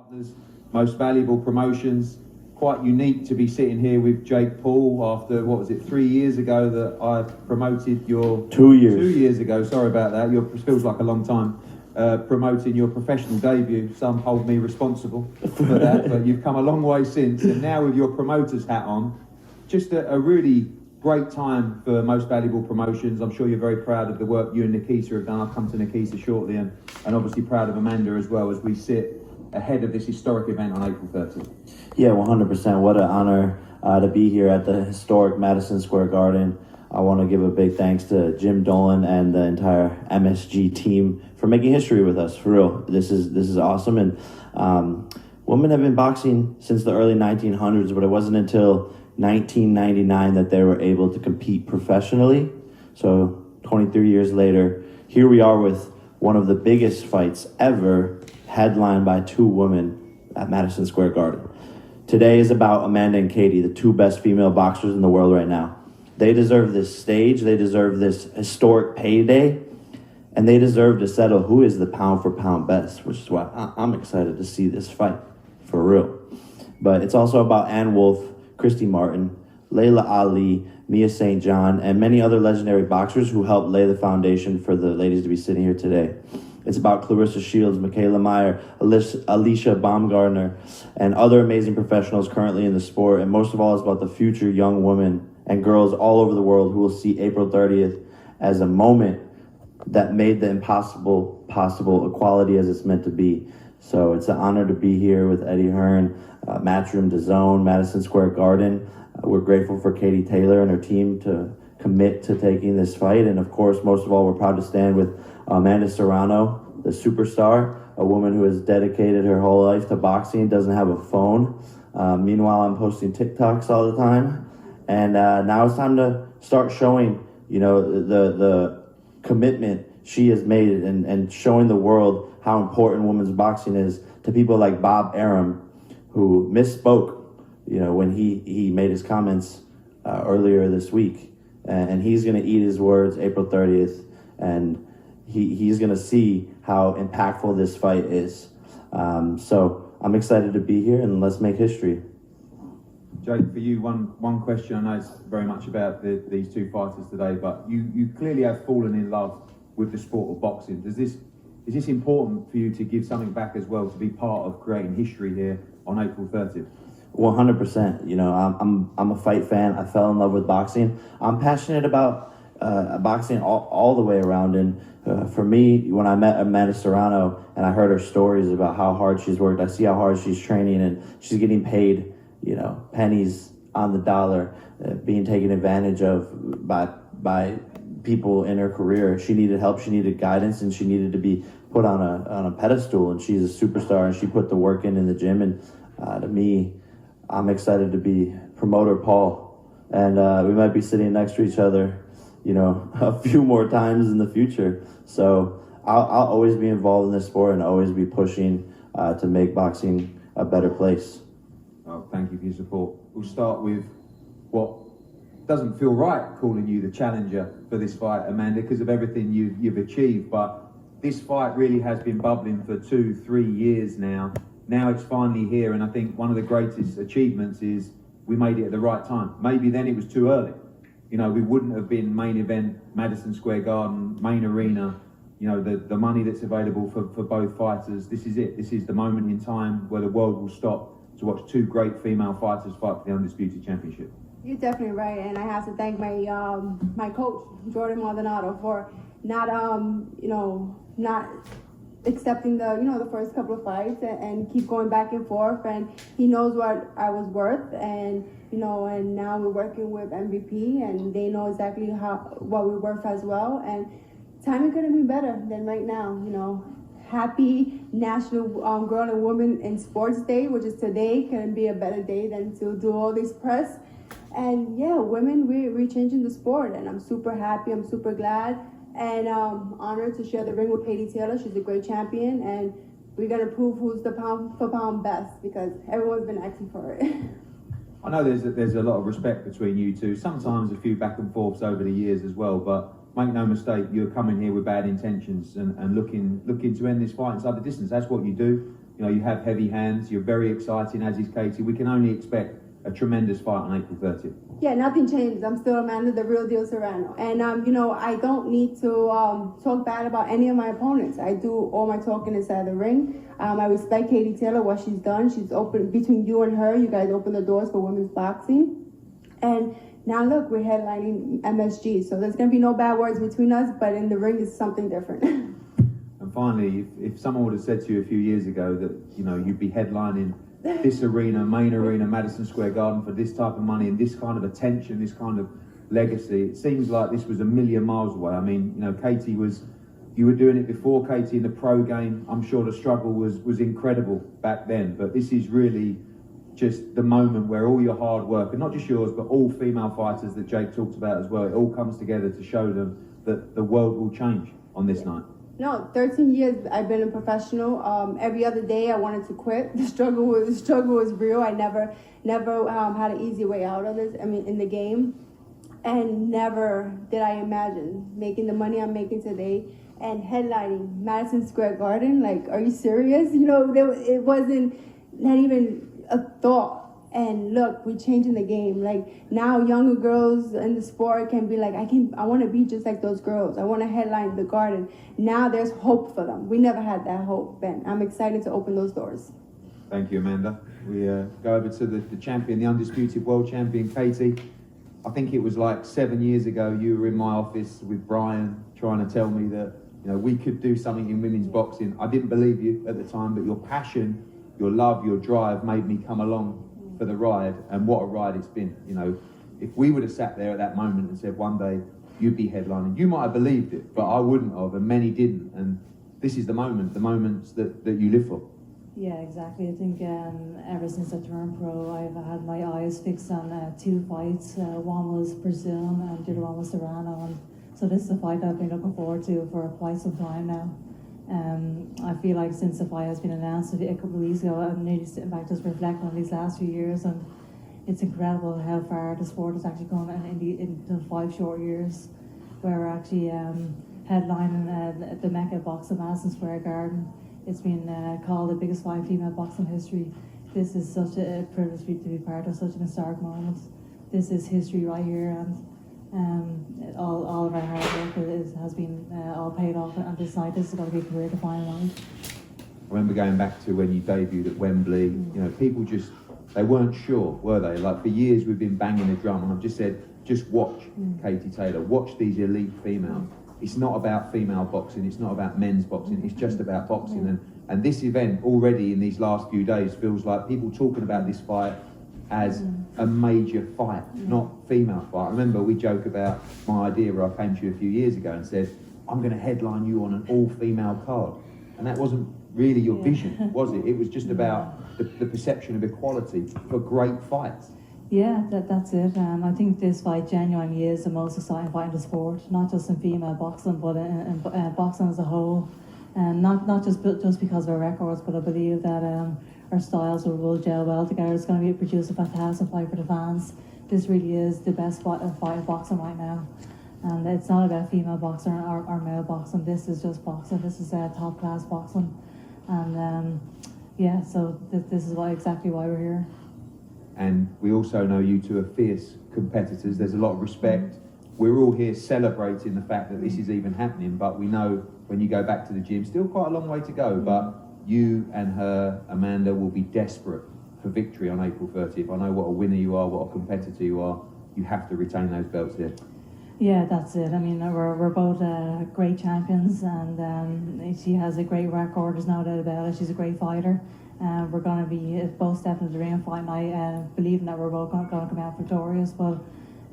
Partners, most valuable promotions. Quite unique to be sitting here with Jake Paul after, what was it, 3 years ago that I promoted your... 2 years. 2 years ago, sorry about that. It feels like a long time. Promoting your professional debut. Some hold me responsible for that, but you've come a long way since. And now with your promoter's hat on, just a really great time for Most Valuable Promotions. I'm sure you're very proud of the work you and Nikita have done. I'll come to Nikita shortly, and obviously proud of Amanda as well as we sit ahead of this historic event on April 30th. Yeah, 100%. What an honor to be here at the historic Madison Square Garden. I want to give a big thanks to Jim Dolan and the entire MSG team for making history with us. For real, this is awesome. And women have been boxing since the early 1900s, but it wasn't until 1999 that they were able to compete professionally. So 23 years later, here we are with one of the biggest fights ever, headlined by two women at Madison Square Garden. Today is about Amanda and Katie, the two best female boxers in the world right now. They deserve this stage, they deserve this historic payday, and they deserve to settle who is the pound for pound best, which is why I'm excited to see this fight, for real. But it's also about Ann Wolfe, Christy Martin, Layla Ali, Mia St. John, and many other legendary boxers who helped lay the foundation for the ladies to be sitting here today. It's about Clarissa Shields, Michaela Meyer, Alicia Baumgartner, and other amazing professionals currently in the sport. And most of all, it's about the future young women and girls all over the world who will see April 30th as a moment that made the impossible possible, equality as it's meant to be. So it's an honor to be here with Eddie Hearn, Matchroom DAZN, Madison Square Garden. We're grateful for Katie Taylor and her team to commit to taking this fight. And of course, most of all, we're proud to stand with Amanda Serrano, the superstar, a woman who has dedicated her whole life to boxing, doesn't have a phone. Meanwhile, I'm posting TikToks all the time. And now it's time to start showing, the commitment she has made and showing the world how important women's boxing is to people like Bob Arum, who misspoke, when he made his comments earlier this week. And he's going to eat his words April 30th. And he's going to see how impactful this fight is. So I'm excited to be here, and let's make history. Jake, for you, one question. I know it's very much about these two fighters today, but you clearly have fallen in love with the sport of boxing. Is this important for you to give something back as well, to be part of creating history here on April 30th? 100%. I'm a fight fan. I fell in love with boxing. I'm passionate about boxing all the way around. And for me, when I met Amanda Serrano and I heard her stories about how hard she's worked, I see how hard she's training, and she's getting paid, pennies on the dollar, being taken advantage of by people in her career. She needed help, she needed guidance, and she needed to be put on a pedestal. And she's a superstar, and she put the work in the gym. And to me, I'm excited to be promoter Paul, and we might be sitting next to each other, a few more times in the future. So I'll always be involved in this sport and always be pushing to make boxing a better place. Well, thank you for your support. We'll start with what doesn't feel right, calling you the challenger for this fight, Amanda, because of everything you've achieved. But this fight really has been bubbling for 2-3 years now. Now it's finally here, and I think one of the greatest achievements is we made it at the right time. Maybe then it was too early. We wouldn't have been main event, Madison Square Garden, main arena. The money that's available for both fighters. This is it. This is the moment in time where the world will stop to watch two great female fighters fight for the Undisputed Championship. You're definitely right, and I have to thank my coach, Jordan Maldonado, for not accepting the first couple of fights and keep going back and forth. And he knows what I was worth, and and now we're working with MVP, and they know exactly what we're worth as well. And timing couldn't be better than right now. Happy National Girl and Woman in Sports Day, which is today. Couldn't be a better day than to do all this press. And yeah, women, we're changing the sport, and I'm super happy. I'm super glad. And honored to share the ring with Katie Taylor. She's a great champion, and we're gonna prove who's the pound for pound best, because everyone's been asking for it. I know there's a lot of respect between you two. Sometimes a few back and forths over the years as well, but make no mistake, you're coming here with bad intentions and looking to end this fight inside the distance. That's what you do. You know, you have heavy hands. You're very exciting, as is Katie. We can only expect a tremendous fight on April 30th. Yeah, nothing changed. I'm still Amanda, the real deal Serrano. And, you know, I don't need to talk bad about any of my opponents. I do all my talking inside the ring. I respect Katie Taylor, what she's done. She's opened, between you and her, you guys opened the doors for women's boxing. And now look, we're headlining MSG. So there's going to be no bad words between us, but in the ring is something different. And finally, if someone would have said to you a few years ago that, you know, you'd be headlining this arena, main arena, Madison Square Garden, for this type of money and this kind of attention, this kind of legacy, it seems like this was a million miles away. I mean, you know, Katie you were doing it before, Katie, in the pro game. I'm sure the struggle was incredible back then, but this is really just the moment where all your hard work, and not just yours, but all female fighters that Jake talked about as well, it all comes together to show them that the world will change on this night. No, 13 years I've been a professional. Every other day I wanted to quit. The struggle was real. I never had an easy way out of this. I mean, in the game, and never did I imagine making the money I'm making today and headlining Madison Square Garden. Like, are you serious? You know, it wasn't not even a thought. And look, we're changing the game. Like, now younger girls in the sport can be like, I want to be just like those girls. I want to headline the Garden. Now there's hope for them. We never had that hope, Ben. I'm excited to open those doors. Thank you, Amanda. We go over to the champion, the undisputed world champion, Katie. I think it was like 7 years ago, you were in my office with Brian trying to tell me that, you know, we could do something in women's boxing. I didn't believe you at the time, but your passion, your love, your drive made me come along for the ride, and what a ride it's been. You know, if we would have sat there at that moment and said one day you'd be headlining, you might have believed it, but I wouldn't have, and many didn't. And this is the moments that you live for. Yeah, exactly. I think ever since I turned pro, I've had my eyes fixed on two fights. One was Brazil and the other one was Serrano, and so this is a fight that I've been looking forward to for quite some time now. I feel like since the fight has been announced a couple of weeks ago, I'm nearly sitting back just reflecting on these last few years, and it's incredible how far the sport has actually gone in the 5 short years, where we're actually headlining the Mecca box at Madison Square Garden. It's been called the biggest fight in female boxing history. This is such a privilege to be part of such an historic moment. This is history right here, and all of our hard work has been all paid off on this night. This is going to be a career-defining moment. I remember going back to when you debuted at Wembley. You know, people they weren't sure, were they? Like, for years we've been banging the drum, and I've just said, just watch Katie Taylor, watch these elite females. It's not about female boxing, it's not about men's boxing, it's just about boxing. And this event already in these last few days feels like people talking about this fight as a major fight, not female fight. I remember we joke about my idea where I came to you a few years ago and said, I'm going to headline you on an all-female card. And that wasn't really your vision, was it? It was just about the perception of equality for great fights. Yeah, that's it. I think this fight genuinely is the most exciting fight in the sport, not just in female boxing, but in boxing as a whole. And not just because of our records, but I believe that our styles will gel well together. It's going to produce a fantastic fight for the fans. This really is the best fight in boxing right now. And it's not about female boxing or male boxing. This is just boxing. This is top class boxing. And yeah, so this is exactly why we're here. And we also know you two are fierce competitors. There's a lot of respect. We're all here celebrating the fact that this is even happening, but we know when you go back to the gym, still quite a long way to go, but you and her, Amanda, will be desperate for victory on April 30th. I know what a winner you are, what a competitor you are. You have to retain those belts here. Yeah, that's it. I mean, we're both great champions, and she has a great record, there's no doubt about it. She's a great fighter. We're going to be both stepping into the ring and fight night, believing that we're both going to come out victorious. But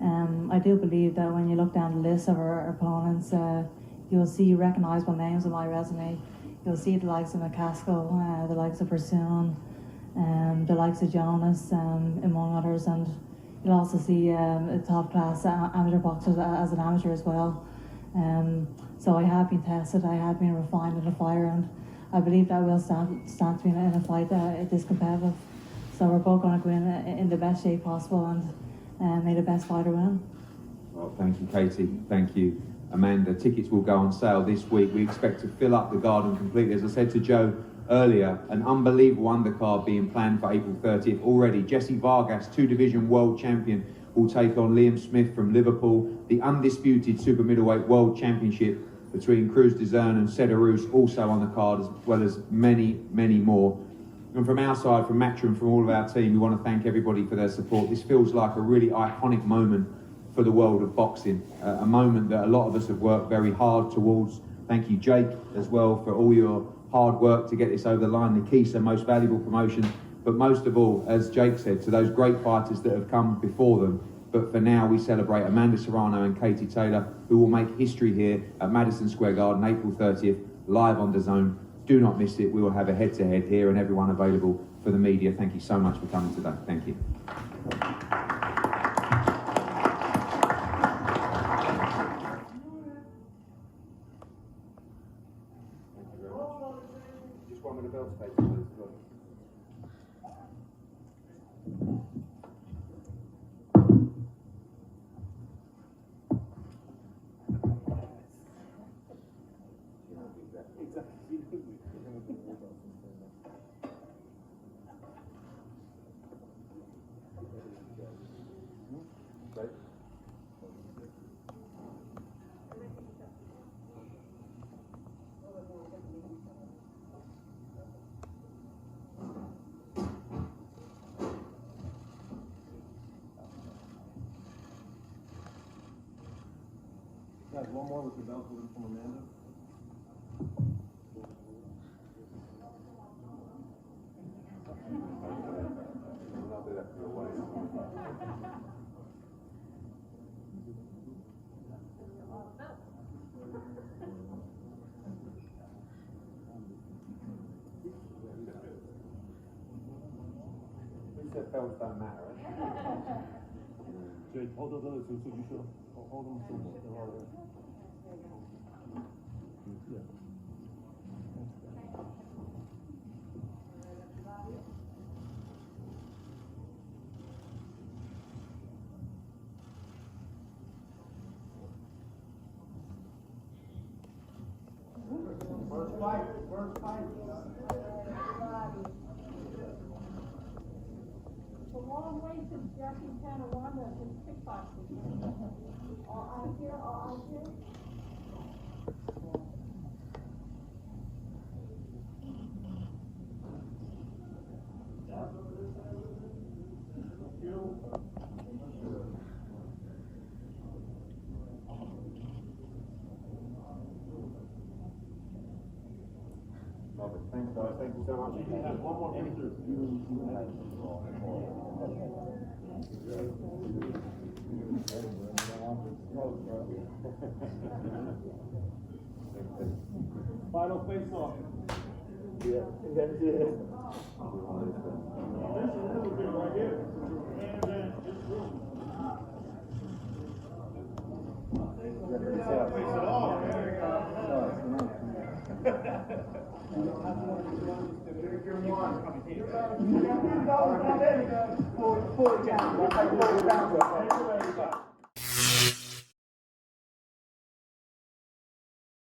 I do believe that when you look down the list of our opponents, you'll see recognizable names on my resume. You'll see the likes of McCaskill, the likes of Pursoon, the likes of Jonas, among others, and you'll also see top-class amateur boxers as an amateur as well. So I have been tested, I have been refined in the fire, and I believe that we'll stand to be in a fight this competitive. So we're both going to go in the best shape possible and may the best fighter win. Well, thank you, Katie. Thank you, Amanda. Tickets will go on sale this week. We expect to fill up the Garden completely. As I said to Joe earlier, an unbelievable undercard being planned for April 30th already. Jesse Vargas, 2-division world champion, will take on Liam Smith from Liverpool. The undisputed super middleweight world championship between Cruz Dezern and Serrano also on the card, as well as many, many more. And from our side, from Matchroom, from all of our team, we want to thank everybody for their support. This feels like a really iconic moment for the world of boxing, a moment that a lot of us have worked very hard towards. Thank you, Jake, as well, for all your hard work to get this over the line. Nikisa, most valuable promotion. But most of all, as Jake said, to those great fighters that have come before them. But for now, we celebrate Amanda Serrano and Katie Taylor, who will make history here at Madison Square Garden, April 30th, live on DAZN. Do not miss it. We will have a head-to-head here and everyone available for the media. Thank you so much for coming today. Thank you. Just one with the belt space, please. Guys, one more with the belt from Amanda. I'll do that for your wife. Who said belts don't matter, right? Jake, hold those other two so you should hold them so they're all there. Yeah. First fight. The long way from Jackie Tanawanda is kickboxing. All eyes here, all eyes here. Love it. Thanks, guys. Thank you so much. One more picture. Final face off. Yeah, that's it. This is good right here. And then this room. Face it off. There you go. Pull it down.